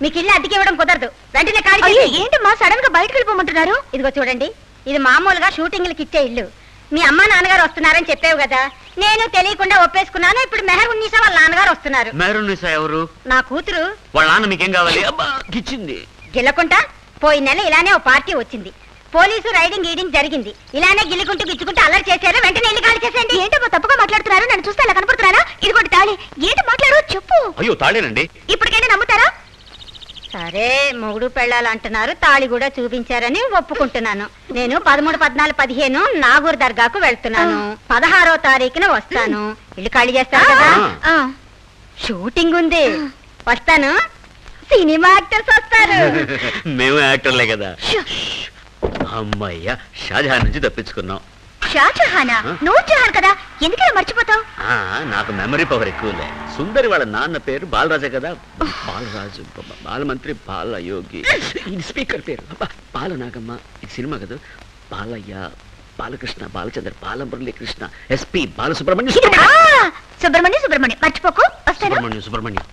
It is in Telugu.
మీకు ఇల్లు అద్దెకి ఇవ్వడం కుదరదు. వెంటనే ఖాళీ చేయండి. ఏంటమ్మా సడన్ గా బయటకు వెళ్ళిపోమంటున్నారు? ఇదిగో చూడండి, ఇది మామూలుగా షూటింగ్లకి ఇచ్చే ఇల్లు. మీ అమ్మా నాన్నగారు వస్తున్నారని చెప్పావు కదా, నేను తెలియకుండా ఒప్పేసుకున్నాను. ఇప్పుడు మెహరున్నీసా వాళ్ళ నాన్నగారు వస్తున్నారు. మెహరున్నీసా ఎవరు? నా కూతురు. వాళ్ళ నాన్న మీకేం కావాలి? అబ్బా గిచ్చింది. గిల్లకుంటా పోయిన నెల ఇలానే ఓ పార్టీ వచ్చింది. పోలీసు రైడింగ్ గీడింగ్ జరిగింది. ఇలానే గిల్లుకుంటూ గిచ్చుకుంటూ అల్లరి చేశారు. వెంటనే ఇల్లు ఖాళీ చేసేయండి. ఏంటో తప్పుగా మాట్లాడుతున్నారు? నన్ను చూస్తే అలా కనపడుతున్నారా? ఇదిగోటి తాళి. ఏంటి మాట్లాడు చెప్పు. అయ్యో తాళేనండి. ఇప్పటికైనా నమ్ముతారా? సరే, మొగుడు పెళ్ళాలు అంటున్నారు, తాళి కూడా చూపించారని ఒప్పుకుంటున్నాను. నేను 13, 14, 15 నాగూర్ దర్గాకు వెళ్తున్నాను. 16వ తారీఖున వస్తాను. ఇల్లు ఖాళీ చేస్తాను కదా. షూటింగ్ ఉంది, వస్తాను. సినిమా యాక్టర్స్ వస్తారు. మేము యాక్టర్లే కదా. అమ్మయ్యా, షాజహాన్ నుంచి తప్పించుకున్నాం. షాజహానా? నూర్జహాన్ కదా, ఎందుకలా మర్చిపోతావు? నాకు మెమరీ పవర్ ఎక్కువలే. సుందరి వాళ్ళ నాన్న పేరు బాలరాజే కదా. బాలరాజు, బాలమంత్రి, బాలయోగి. ఇది స్పీకర్ పేరు బాలనాగమ్మ. ఇది సినిమా కదా. బాలయ్య, బాలకృష్ణ, బాలచంద్ర, బాలమురళీ కృష్ణ, ఎస్పి బాలసుబ్రహ్మణ్యం. సుబ్రహ్మణ్యం మర్చిపోకు. సుబ్రహ్మణ్యం